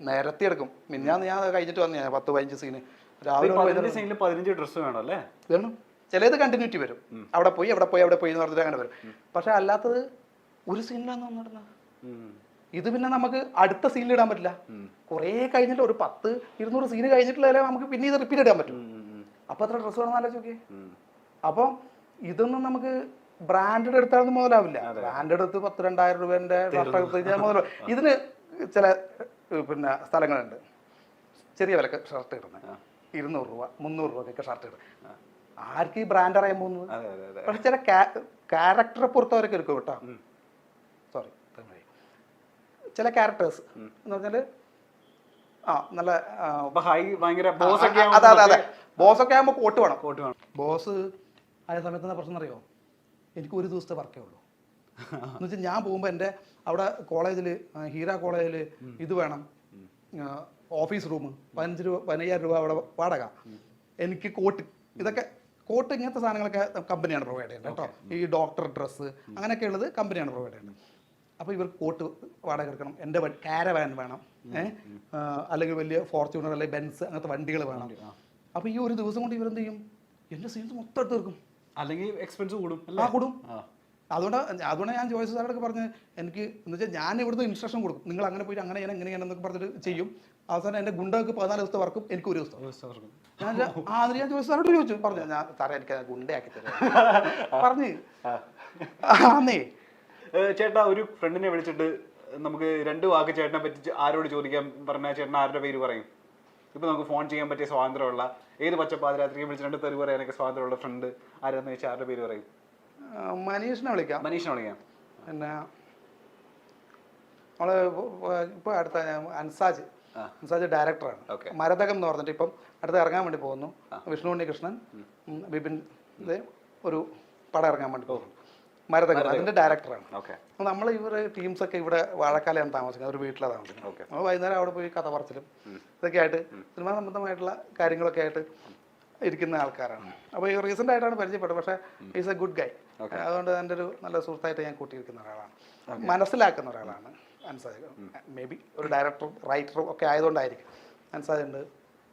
നിരത്തി എടുക്കും. മിന്നാന്ന് ഞാൻ കഴിഞ്ഞിട്ട് വന്നു, ഞാൻ 10-15 സീന് രാവിലെ 15 ഡ്രസ്സ് വേണം അല്ലേ? വേണം. ചിലത് കണ്ടിന്യൂറ്റി വരും, അവിടെ പോയി അവിടെ പോയി അവിടെ പോയി എന്ന് പറഞ്ഞിട്ട് അങ്ങനെ വരും. പക്ഷെ അല്ലാത്തത് ഒരു സീനിലാണ് നടന്നത്. ഇത് പിന്നെ നമുക്ക് അടുത്ത സീനിൽ ഇടാൻ പറ്റില്ല. കുറേ കഴിഞ്ഞിട്ട് ഒരു 100-200 സീന് കഴിഞ്ഞിട്ടുള്ള നമുക്ക് പിന്നെ ഇത് റിപ്പീറ്റ് ഇടാൻ പറ്റും. അപ്പൊ അത്ര ഡ്രസ്സ് വേണമെന്ന് ആലോചിക്കേ. അപ്പം ഇതൊന്നും നമുക്ക് ബ്രാൻഡഡ് എടുത്താൽ മുതലാവില്ല. ബ്രാൻഡഡ് എടുത്ത് 10,000-2,000 രൂപേന്റെ ഷർട്ട് എടുത്ത് മുതലാവും. ഇതിന് ചില പിന്നെ സ്ഥലങ്ങളുണ്ട് ചെറിയ വിലക്ക് ഷർട്ട് കിട്ടുന്നത്, 200 രൂപ 300 രൂപക്കൊക്കെ ഷർട്ട് കിട്ടും. ആർക്ക് ഈ ബ്രാൻഡ് അറിയാൻ പോകുന്നത്? പക്ഷെ ചില ക്യാരക്ടറെ പുറത്തവരൊക്കെ എടുക്കും കേട്ടോ. സോറി, ചില ക്യാരക്ടേഴ്സ് എന്ന് പറഞ്ഞാല് നല്ല അതെ ബോസൊക്കെ ആകുമ്പോൾ കോട്ട് വേണം. ബോസ് ആയ സമയത്ത് എന്താ പ്രശ്നം അറിയോ? എനിക്ക് ഒരു ദിവസത്തെ വർക്കേ ഉള്ളൂ. എന്ന് വെച്ചാൽ ഞാൻ പോകുമ്പോൾ എൻ്റെ അവിടെ കോളേജിൽ, ഹീര കോളേജിൽ ഇത് വേണം, ഓഫീസ് റൂം 15,000 രൂപ അവിടെ വാടക, എനിക്ക് കോട്ട്, ഇതൊക്കെ കോട്ട് ഇങ്ങനത്തെ സാധനങ്ങളൊക്കെ കമ്പനിയാണ് പ്രൊവൈഡ് ചെയ്യുന്നത് കേട്ടോ. ഈ ഡോക്ടർ ഡ്രസ്സ് അങ്ങനെയൊക്കെ ഉള്ളത് കമ്പനിയാണ് പ്രൊവൈഡ് ചെയ്യുന്നത്. അപ്പോൾ ഇവർ കോട്ട് വാടക എടുക്കണം, എൻ്റെ കാരവാൻ വേണം, അല്ലെങ്കിൽ വലിയ ഫോർച്യൂണർ അല്ലെങ്കിൽ ബെൻസ് അങ്ങനത്തെ വണ്ടികൾ വേണം. അപ്പോൾ ഈ ഒരു ദിവസം കൊണ്ട് ഇവരെന്ത് ചെയ്യും? എൻ്റെ സീൻസ് മൊത്തം എടുത്ത് തീർക്കും. അല്ലെങ്കിൽ എക്സ്പെൻസ് കൂടും. അതുകൊണ്ടാണ് ഞാൻ ജോയ്സ് സാറോടൊക്കെ പറഞ്ഞ്, എനിക്ക് എന്ന് വെച്ചാൽ ഞാൻ ഇവിടുന്ന് ഇൻസ്ട്രക്ഷൻ കൊടുക്കും, നിങ്ങൾ അങ്ങനെ പോയി അങ്ങനെ ചെയ്യണം ഇങ്ങനെ ചെയ്യണം എന്നൊക്കെ പറഞ്ഞിട്ട് ചെയ്യും. അവസാനം എൻ്റെ ഗുണ്ടക്ക് 14 ദിവസത്തെ വർക്കും എനിക്ക് ഒരു ദിവസം. ഞാൻ ജോയ്സ് സാറോട് ചോദിച്ചു, പറഞ്ഞു ഞാൻ സാറേ എനിക്ക് ഗുണ്ടയാക്കി തരാം പറഞ്ഞ്. ആന്നേ ചേട്ടാ, ഒരു ഫ്രണ്ടിനെ വിളിച്ചിട്ട് നമുക്ക് 2 വാക്ക് ചേട്ടനെ പറ്റി ആരോട് ചോദിക്കാൻ പറഞ്ഞാൽ ചേട്ടൻ ആരുടെ പേര് പറയും? ഇപ്പൊ നമുക്ക് ഫോൺ ചെയ്യാൻ പറ്റിയ സ്വാതന്ത്ര്യമുള്ള, ഏത് പച്ചപ്പാതിരാത്രിയും വിളിച്ച് 2 തെറി പറയാനൊക്കെ സ്വാതന്ത്ര്യമുള്ള ഫ്രണ്ട് ആരാന്ന് വെച്ചാൽ ആരുടെ പേര് പറയും? മനീഷിനെ വിളിക്കാം. പിന്നെ നമ്മള് ഇപ്പൊ അടുത്ത അൻസാജ് ഡയറക്ടറാണ്. മരതകം എന്ന് പറഞ്ഞിട്ട് ഇപ്പം അടുത്ത് ഇറങ്ങാൻ വേണ്ടി പോകുന്നു. വിഷ്ണു ഉണ്ണികൃഷ്ണൻ, ബിപിൻ ഒരു പടം ഇറങ്ങാൻ വേണ്ടി പോകുന്നു. മരതകം അതിന്റെ ഡയറക്ടറാണ്. നമ്മൾ ഇവർ ടീംസൊക്കെ ഇവിടെ വാഴക്കാലയാണ് താമസിക്കുന്നത്, ഒരു വീട്ടിലാണ് താമസിക്കുന്നത്. നമ്മൾ വൈകുന്നേരം അവിടെ പോയി കഥ പറച്ചിലും ഇതൊക്കെ ആയിട്ട് സിനിമാ സംബന്ധമായിട്ടുള്ള കാര്യങ്ങളൊക്കെ ആയിട്ട് ഇരിക്കുന്ന ആൾക്കാരാണ്. അപ്പോൾ ഈ റീസെൻ്റ് ആയിട്ടാണ് പരിചയപ്പെട്ടത്. പക്ഷേ ഈസ് എ ഗുഡ് ഗൈ. അതുകൊണ്ട് എൻ്റെ ഒരു നല്ല സുഹൃത്തായിട്ട് ഞാൻ കൂട്ടിയിരിക്കുന്ന ഒരാളാണ്, മനസ്സിലാക്കുന്ന ഒരാളാണ് അൻസാജ്. മേ ബി ഒരു ഡയറക്ടറും റൈറ്ററും ഒക്കെ ആയതുകൊണ്ടായിരിക്കും. അൻസാജ് ഉണ്ട്,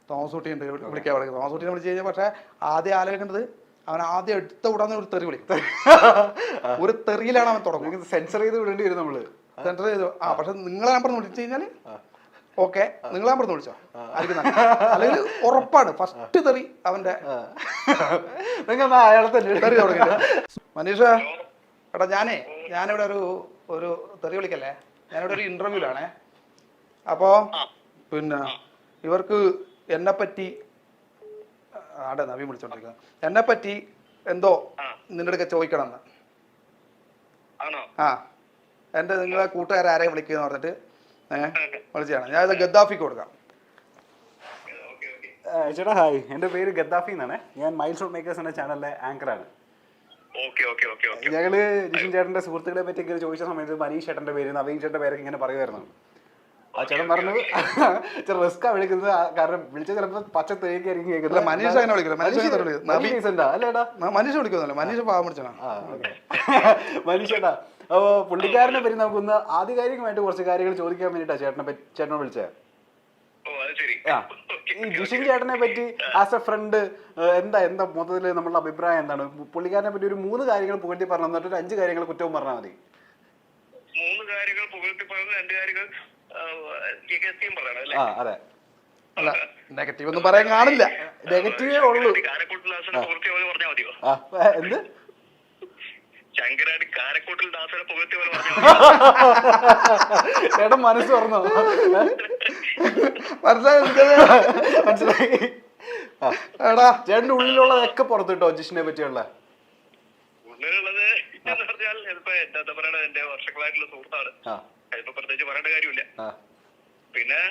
തോമസ് കുട്ടി ഉണ്ട്, വിളിക്കാൻ വിളിക്കും. തോമസ് കുട്ടീനെ വിളിച്ച് കഴിഞ്ഞാൽ പക്ഷേ ആദ്യം ആലോചിക്കേണ്ടത് അവൻ ആദ്യം എടുത്ത ഉടനെ ഒരു തെറി വിളിക്കും. ഒരു തെറിയിലാണ് അവൻ തുടങ്ങുന്നത്. സെൻസർ ചെയ്ത് വിടേണ്ടി വരും നമ്മള്. സെൻസർ ചെയ്തു. പക്ഷെ നിങ്ങളെ നമ്പർ വിളിച്ചു കഴിഞ്ഞാൽ ഓക്കെ, നിങ്ങളെ നമ്പർ വിളിച്ചോ അല്ലെങ്കിൽ ഉറപ്പാണ് ഫസ്റ്റ് തെറി അവന്റെ. തെറി തുടങ്ങി. മനീഷ എടാ, ഞാനിവിടെ ഒരു തെറി വിളിക്കല്ലേ, ഞാനിവിടെ ഒരു ഇന്റർവ്യൂലാണേ. അപ്പോ പിന്നെ ഇവർക്ക് എന്നെപ്പറ്റി നവീൻ വിളിച്ചോണ്ടിരിക്കുന്നത്, എന്നെപ്പറ്റി എന്തോ നിന്റെ അടുക്ക ചോദിക്കണമെന്ന്. നിങ്ങളെ കൂട്ടുകാരെ വിളിക്കുന്ന പറഞ്ഞിട്ട് വിളിച്ചാണ്. ഞാൻ ഇത് ഗദ്ദാഫിക്ക് കൊടുക്കാം. ചേട്ടാ ഹായ്, എൻ്റെ പേര് ഗദ്ദാഫി എന്നാണ്. ഞാൻ മൈൽസ് ഓൺ മേക്കേഴ്സ് എന്ന ചാനലിലെ ആങ്കറാണ്. ഞങ്ങള് ജിഷിൻ ചേട്ടന്റെ സുഹൃത്തുക്കളെ പറ്റി ഇങ്ങനെ ചോദിച്ച സമയത്ത് മനീഷ് ചേട്ടന്റെ പേര്, നവീൻ ചേട്ടന്റെ പേരൊക്കെ ഇങ്ങനെ പറയുമായിരുന്നു. ആ ചേട്ടൻ പറഞ്ഞു റിസ്ക്കാ വിളിക്കുന്നത്, കാരണം വിളിച്ച ചിലപ്പോൾ പച്ച തേക്കായിരിക്കും കേൾക്കുന്നത്. മനീഷ് അങ്ങനെ വിളിക്കുന്നത്, മനീഷ് വിളിക്കുന്നില്ല, മനീഷ് പാവം വിളിച്ചാണ്. മനീഷ് ചേട്ടാ, അപ്പോ പുള്ളിക്കാരനെ പറ്റി നമുക്കൊന്ന് ആധികാരികമായിട്ട് കുറച്ച് കാര്യങ്ങൾ ചോദിക്കാൻ വേണ്ടിട്ടാ ചേട്ടനോട് വിളിച്ചത്. ഈ ജിഷിൻ ചേട്ടനെ പറ്റി ആസ് എ ഫ്രണ്ട് എന്താ മൊത്തത്തില് നമ്മളുടെ അഭിപ്രായം എന്താണ്? പുള്ളിക്കാരനെ പറ്റി ഒരു 3 കാര്യങ്ങൾ പുകഴ്ത്തി പറഞ്ഞു, എന്നിട്ട് ഒരു 5 കാര്യങ്ങൾ കുറ്റവും പറഞ്ഞാൽ മതി. 3 കാര്യങ്ങൾ പുകഴ്ത്തി പറഞ്ഞു, 2 കാര്യങ്ങൾ അതെ. അല്ല, നെഗറ്റീവ് ഒന്നും പറയാൻ കാണില്ല, നെഗറ്റീവേ ഉള്ളൂ. എന്ത് ചേട്ടൻ മനസ്സ് പറഞ്ഞോ? മനസ്സിലായി. എടാ, ചേട്ടന്റെ ഉള്ളിലുള്ളതൊക്കെ പുറത്തു കിട്ടോ ജിഷിനെ പറ്റിയുള്ള? ഉള്ളിലുള്ളത് എന്ന് പറഞ്ഞാൽ എന്താ പറയണ, എന്റെ വർഷങ്ങളായിട്ടുള്ള സുഹൃത്താണ്, അതിപ്പോ പ്രത്യേകിച്ച് പറയേണ്ട കാര്യമില്ല. പിന്നെ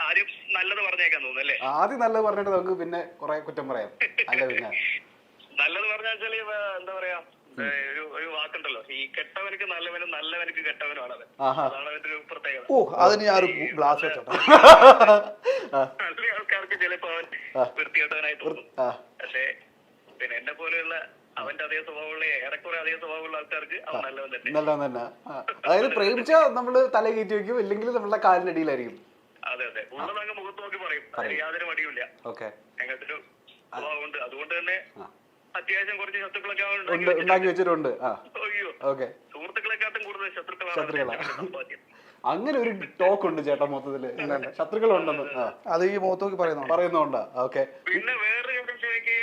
ആദ്യം നല്ലത് പറഞ്ഞേക്കാൻ തോന്നുന്നല്ലേ? ആദ്യം നല്ലത് പറഞ്ഞിട്ട് നമുക്ക് പിന്നെ കുറെ കുറ്റം പറയാം. അല്ല, പിന്നെ നല്ലത് പറഞ്ഞാൽ എന്താ പറയാ, ഒരു വാക്കുണ്ടല്ലോ, ഈ കെട്ടവനക്ക് നല്ലവനും നല്ലവനക്ക് കെട്ടവനുമാണ്. അതാണ് അതിന്റെ ഒരു പ്രത്യേകത. ആൾക്കാർക്ക് ചിലപ്പോ അവൻ വൃത്തികെട്ടവനായി തോന്നും. പക്ഷെ പിന്നെ എന്നെ പോലെയുള്ള അവന്റെ അതേ സ്വഭാവമുള്ള, ഏറെക്കുറെ അതേ സ്വഭാവമുള്ള ആൾക്കാർക്ക് അവൻ നല്ലവൻ തന്നെ. അതായത് പ്രേമിച്ച നമ്മള് തല കയറ്റി വെക്കും, ഇല്ലെങ്കിൽ നമ്മളുടെ കാലിനടിയിലായിരിക്കും. അതെ. അതെ ഉള്ളത് അങ്ങ് മുഖത്ത് നോക്കി പറയും, അതിന് യാതൊരു മടിയുമില്ല. ഓക്കെ, അങ്ങനത്തെ ഒരു സ്വഭാവമുണ്ട്. അതുകൊണ്ട് തന്നെ അത്യാവശ്യം കുറച്ച് ശത്രുക്കളൊക്കെ ഉണ്ടാക്കി വെച്ചിട്ടുണ്ട്. അയ്യോ, ഓക്കെ, സുഹൃത്തുക്കളെക്കാട്ടും കൂടുതൽ ശത്രുക്കളാണ്. അങ്ങനെ ഒരു ടോക്ക് ഉണ്ട് ചേട്ടാ മൊത്തത്തില്, ശത്രുക്കളുണ്ടെന്ന് അത് ഈ മുഖത്ത് നോക്കി പറയുന്നുണ്ടോ? ഓക്കെ. പിന്നെ വേറൊരു എനിക്ക്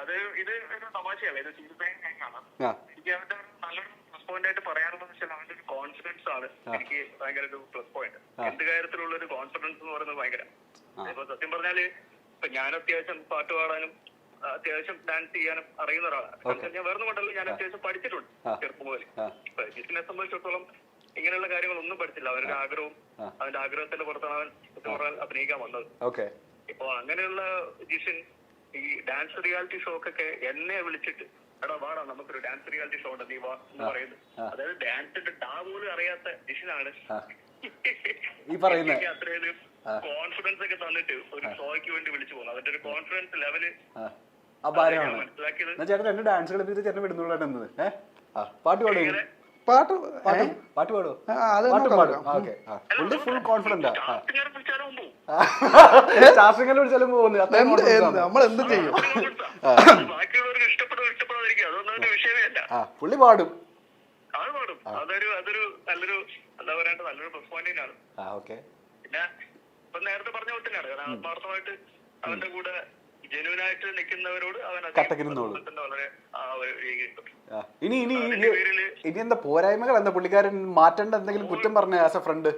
അത് ഇത് ഒരു തമാശയല്ല, ഇത് സീരിയസ് ആയി ഞാൻ കാണാം. എനിക്ക് അവന്റെ നല്ലൊരു പ്ലസ് പോയിന്റ് ആയിട്ട് പറയാനുള്ളത് വെച്ചാൽ അവന്റെ ഒരു കോൺഫിഡൻസ് ആണ് എനിക്ക് ഭയങ്കര ഒരു പ്ലസ് പോയിന്റ്. എന്ത് കാര്യത്തിലുള്ള ഒരു കോൺഫിഡൻസ് എന്ന് പറയുന്നത് ഭയങ്കര. ഇപ്പൊ സത്യം പറഞ്ഞാല് ഇപ്പൊ ഞാൻ അത്യാവശ്യം പാട്ട് പാടാനും അത്യാവശ്യം ഡാൻസ് ചെയ്യാനും അറിയുന്ന ഒരാളാണ്. ഞാൻ വേറെ കൊണ്ടല്ല, ഞാൻ അത്യാവശ്യം പഠിച്ചിട്ടുണ്ട് ചെറുപ്പം പോലെ. ഇപ്പൊ ജിസിനെ സംബന്ധിച്ചിടത്തോളം ഇങ്ങനെയുള്ള കാര്യങ്ങളൊന്നും പഠിച്ചില്ല. അവനൊരു ആഗ്രഹവും അവന്റെ ആഗ്രഹത്തിന്റെ പുറത്താണ് അവൻ സത്യം പറഞ്ഞാൽ അഭിനയിക്കാൻ വന്നത്. ഇപ്പൊ അങ്ങനെയുള്ള ജിസിൻ ഈ ഡാൻസ് റിയാലിറ്റി ഷോക്കൊക്കെ എന്നെ വിളിച്ചിട്ട് എടാ വാടാ നമുക്കൊരു ഡാൻസ് റിയാലിറ്റി ഷോ ഉണ്ട് നീ വാ എന്ന് പറയുന്നത്. അതായത് ഡാൻസിന്റെ ടാ പോലും അറിയാത്ത ജിസിനാണ് അത്രയും കോൺഫിഡൻസ് ഒക്കെ തന്നിട്ട് ഒരു ഷോയ്ക്ക് വേണ്ടി വിളിച്ചു പോകുന്നത്. അതിന്റെ ഒരു കോൺഫിഡൻസ് ലെവല് മനസ്സിലാക്കിയത്. ചേട്ടൻ രണ്ട് ഡാൻസ് കളിപ്പിച്ച് ചേട്ടൻ വിടുന്നുള്ളത് പാട്ട് പാടും, പാട്ട് പാട്ട് പാടുമോ? അത് ഫുൾ കോൺഫിഡന്റ് നമ്മൾ എന്ത് ചെയ്യും? ബാക്കിയുള്ളവർക്ക് ഇഷ്ടപ്പെടാതിരിക്കും, അതൊന്നും വിഷയമേ അല്ല. പുള്ളി പാടും, അത് പാടും. അതൊരു നല്ലൊരു എന്താ പറയണ്ട നല്ലൊരു പ്ലസ് പോയിന്റിനാണ്. പിന്നെ ഇപ്പൊ നേരത്തെ പറഞ്ഞ പോലെ തന്നെയാണ്, കാരണം ആത്മാർത്ഥമായിട്ട് അവന്റെ കൂടെ ജെന്യൂനായിട്ട് നിൽക്കുന്നവരോട് അവൻ വളരെ ഇനി എന്താ പോരായ്മകൾ എന്താ പുള്ളിക്കാരൻ മാറ്റേണ്ട എന്തെങ്കിലും കുറ്റം പറഞ്ഞ ആസ് എ ഫ്രണ്ട്?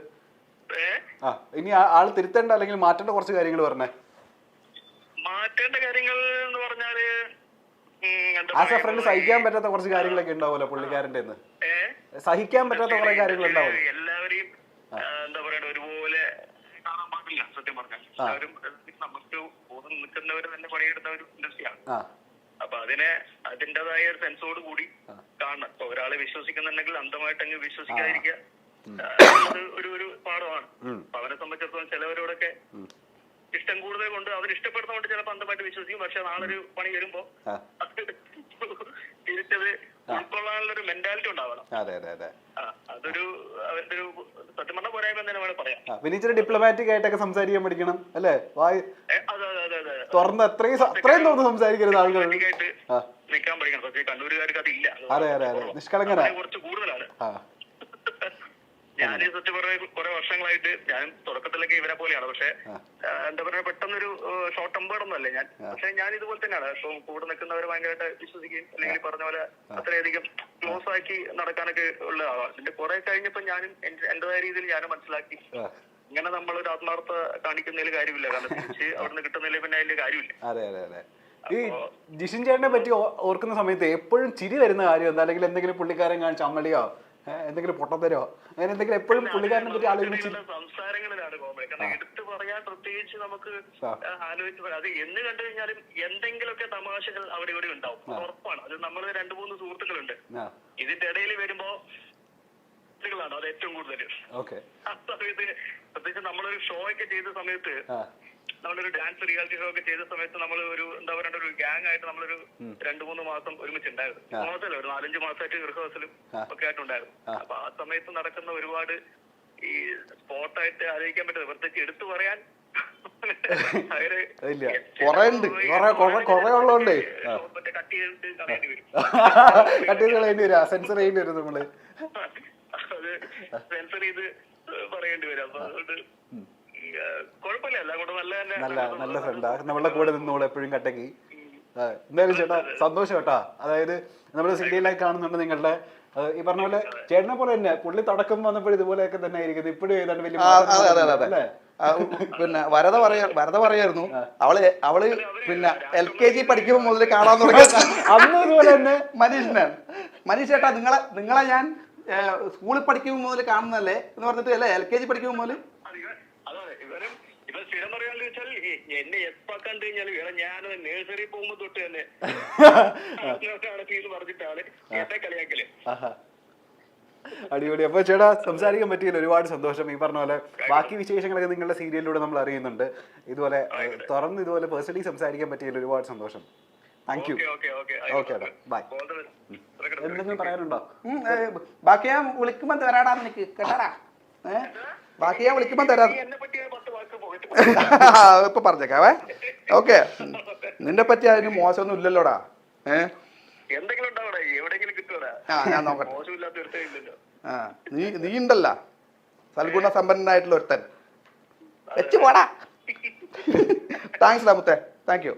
ഇനി ആള് തിരുത്തേണ്ട അല്ലെങ്കിൽ മാറ്റേണ്ട കുറച്ച് കാര്യങ്ങൾ പറഞ്ഞേ. മാറ്റേണ്ട കാര്യങ്ങൾ എന്ന് പറഞ്ഞാല് ആസ് എ ഫ്രണ്ട് സഹിക്കാൻ പറ്റാത്ത കുറച്ച് കാര്യങ്ങളൊക്കെ ഉണ്ടാവുമല്ലോ പുള്ളിക്കാരന്റെ. സഹിക്കാൻ പറ്റാത്ത കുറെ കാര്യങ്ങൾ ഉണ്ടാവും. എല്ലാവരെയും എന്താ പറയണ ഒരുപോലെ കാണാൻ പാടില്ല സത്യം പറഞ്ഞാൽ. എല്ലാവരും നമുക്ക് ബോധം നിൽക്കുന്നവര് തന്നെ പണിയെടുത്ത ഒരു ഇൻഡസ്ട്രിയാണ്. അപ്പൊ അതിന്റേതായ ഒരു സെൻസോട് കൂടി കാണണം. ഇപ്പൊ ഒരാളെ വിശ്വസിക്കുന്നുണ്ടെങ്കിൽ അന്ധമായിട്ട് അങ്ങ് വിശ്വസിക്കാതിരിക്കുക ഒരു പാഠമാണ്. അപ്പൊ അവനെ സംബന്ധിച്ചിടത്തോളം ചിലവരോടൊക്കെ ഇഷ്ടം കൂടുതൽ കൊണ്ട് അവന് ഇഷ്ടപ്പെടുന്നതുകൊണ്ട് ചിലപ്പോൾ അന്ധമായിട്ട് വിശ്വസിക്കും. പക്ഷെ നാളൊരു പണി വരുമ്പോ തിരിച്ചത് ഉൾക്കൊള്ളാനുള്ളൊരു മെന്റാലിറ്റി ഉണ്ടാവണം. അതൊരു അവന്റെ ഒരു സത്യം പറഞ്ഞ പോരായ്മ തന്നെ വേണം പറയാം. പിന്നെ ഇച്ചിരി ഡിപ്ലോമാറ്റിക് ആയിട്ടൊക്കെ സംസാരിക്കാൻ പഠിക്കണം അല്ലേ? തുറന്ന് അത്രയും തുറന്ന് സംസാരിക്കരുത് ആളുകൾ. നിൽക്കാൻ പഠിക്കണം. പക്ഷേ കണ്ണൂരുകാർക്ക് അതില്ല. നിഷ്കളങ്കന കുറച്ച് കൂടുതലാണ്. ഞാൻ സത്യം പറഞ്ഞ കുറെ വർഷങ്ങളായിട്ട് ഞാൻ തുടക്കത്തിലൊക്കെ ഇവരെ പോലെയാണ്. പക്ഷെ എന്താ പറയുക പെട്ടെന്നൊരു ഷോർട്ട് ടെമ്പേർഡൊന്നുമല്ലേ ഞാൻ. പക്ഷെ ഞാൻ ഇതുപോലെ തന്നെയാണ്. ഇപ്പൊ കൂടെ നിൽക്കുന്നവരെ ഭയങ്കരമായിട്ട് വിശ്വസിക്കുകയും അല്ലെങ്കിൽ പറഞ്ഞ പോലെ അത്രയധികം ക്ലോസ് ആക്കി നടക്കാനൊക്കെ ഉള്ള ആളാണ്. ഇതിന്റെ കുറെ കഴിഞ്ഞപ്പോ ഞാനും എന്റേതായ രീതിയിൽ ഞാനും മനസ്സിലാക്കി ഇങ്ങനെ നമ്മളൊരു ആത്മാർത്ഥ കാണിക്കുന്നതിൽ കാര്യമില്ല. കാരണം തിരിച്ച് അവിടുന്ന് കിട്ടുന്നതിൽ പിന്നെ അതിന്റെ കാര്യമില്ല. ഈ ജിഷിൻ ചേട്ടനെ പറ്റി ഓർക്കുന്ന സമയത്ത് എപ്പോഴും ചിരി വരുന്ന കാര്യം എന്താ? അല്ലെങ്കിൽ എന്തെങ്കിലും പുള്ളിക്കാരൻ കാണിച്ച അമ്മളിയോ എന്തെങ്കിലും പൊട്ടത്തരോ അങ്ങനെ എന്തെങ്കിലും എപ്പോഴും പുള്ളിക്കാരനെ പറ്റി ആലോചിച്ച് സംസാരങ്ങളിലാണ് കോമഡി. കാരണം എടുത്തു പറയാൻ പ്രത്യേകിച്ച് നമുക്ക് ആലോചിച്ച് പറയാം. അത് എന്ന് കണ്ടു കഴിഞ്ഞാലും എന്തെങ്കിലുമൊക്കെ തമാശകൾ അവിടെ ഇവിടെ ഉണ്ടാവും, ഉറപ്പാണ്. അത് നമ്മൾ 2-3 സുഹൃത്തുക്കളുണ്ട്. ഇതിന്റെ ഇടയിൽ വരുമ്പോ അത് ഏറ്റവും കൂടുതൽ ആ സമയത്ത് പ്രത്യേകിച്ച് നമ്മളൊരു ഷോ ഒക്കെ ചെയ്ത സമയത്ത്, നമ്മളൊരു ഡാൻസ് റിയാലിറ്റി ഷോ ഒക്കെ ചെയ്ത സമയത്ത് നമ്മൾ ഒരു എന്താ പറയണ്ട ഒരു ഗ്യാങ് ആയിട്ട് നമ്മളൊരു 2-3 മാസം ഒരുമിച്ചുണ്ടായിരുന്നു. മാസമല്ല, ഒരു 4-5 മാസമായിട്ട് റിഹേഴ്സലും ഒക്കെ ആയിട്ടുണ്ടായിരുന്നു. അപ്പൊ ആ സമയത്ത് നടക്കുന്ന ഒരുപാട് ഈ സ്പോട്ടായിട്ട് ആലോചിക്കാൻ പറ്റുന്നത് പ്രത്യേകിച്ച് എടുത്തു പറയാൻ സെൻസർ ചെയ്യേണ്ടി വരും നമ്മള്. അത് സെൻസർ ചെയ്ത് പറയേണ്ടി വരും. അപ്പൊ അതുകൊണ്ട് കുഴപ്പമില്ല. എല്ലാം കൂടെ നല്ല ഫ്രണ്ടാ, നമ്മളെ കൂടെ നിന്നോളൂ എപ്പോഴും കട്ടക്ക്. എന്തായാലും ചേട്ടാ സന്തോഷം കേട്ടാ. അതായത് നമ്മള് സീരിയലായി കാണുന്നുണ്ട് നിങ്ങളുടെ ഈ പറഞ്ഞ പോലെ ചേട്ടനെ പോലെ തന്നെ പുള്ളി തുടക്കം വന്നപ്പോഴും ഇതുപോലെയൊക്കെ തന്നെ ആയിരിക്കും. ഇപ്പോഴും ഏതാണ്ട് വലിയ പിന്നെ വരത പറയായിരുന്നു അവള് പിന്നെ LKG പഠിക്കുമ്പോ മുതൽ കാണാൻ തുടങ്ങി. അന്ന് ഇതുപോലെ തന്നെ മനീഷ് ചേട്ടാ നിങ്ങളെ ഞാൻ സ്കൂളിൽ പഠിക്കുമ്പോ മുതൽ കാണുന്നല്ലേ എന്ന് പറഞ്ഞിട്ട് അല്ലേ LKG പഠിക്കുമ്പോ മുതൽ സ്ഥിരം പറയാന്ന് വെച്ചാൽ എന്നെ എപ്പ കണ്ടു കഴിഞ്ഞാൽ ഞാൻ നഴ്സറി പോകുമ്പോ തൊട്ട് തന്നെ പറഞ്ഞിട്ടാണ് എന്നെ കളിയാക്കല്. അടിപൊളി. അപ്പൊ ചേട്ടാ സംസാരിക്കാൻ പറ്റിയില്ല, ഒരുപാട് സന്തോഷം. ഈ പറഞ്ഞ പോലെ ബാക്കി വിശേഷങ്ങളൊക്കെ നിങ്ങളുടെ സീരിയലിലൂടെ നമ്മൾ അറിയുന്നുണ്ട്. ഇതുപോലെ തുറന്ന് ഇതുപോലെ പേഴ്സണലി സംസാരിക്കാൻ പറ്റിയില്ല, ഒരുപാട് സന്തോഷം. Thank you. Okay bye. എന്തെങ്കിലും പറയാനുണ്ടോ? ബാക്കി ഞാൻ വിളിക്കുമ്പോ തരാടാ നിനക്ക് കേട്ടാടാ. ബാക്കി ഞാൻ വിളിക്കുമ്പോ തരാം. ഇപ്പൊ പറഞ്ഞേക്കാവേ. ഓക്കെ, നിന്നെ പറ്റി അതിന് മോശമൊന്നും ഇല്ലല്ലോടാ. എന്തെങ്കിലും ഉണ്ടാവൂടാ, എവിടെയെങ്കിലും കിട്ടൂടാ. ഞാൻ നോക്കട്ടെ. മോശമില്ലാത്ത ഒരുത്തമില്ലല്ലോ. നീ ഉണ്ടല്ല സൽഗുണ സമ്പന്നനായിട്ടുള്ള ഒരുത്തൻ. വെച്ച് പോടാ. താങ്ക്സ് മുത്തേ, താങ്ക് യു.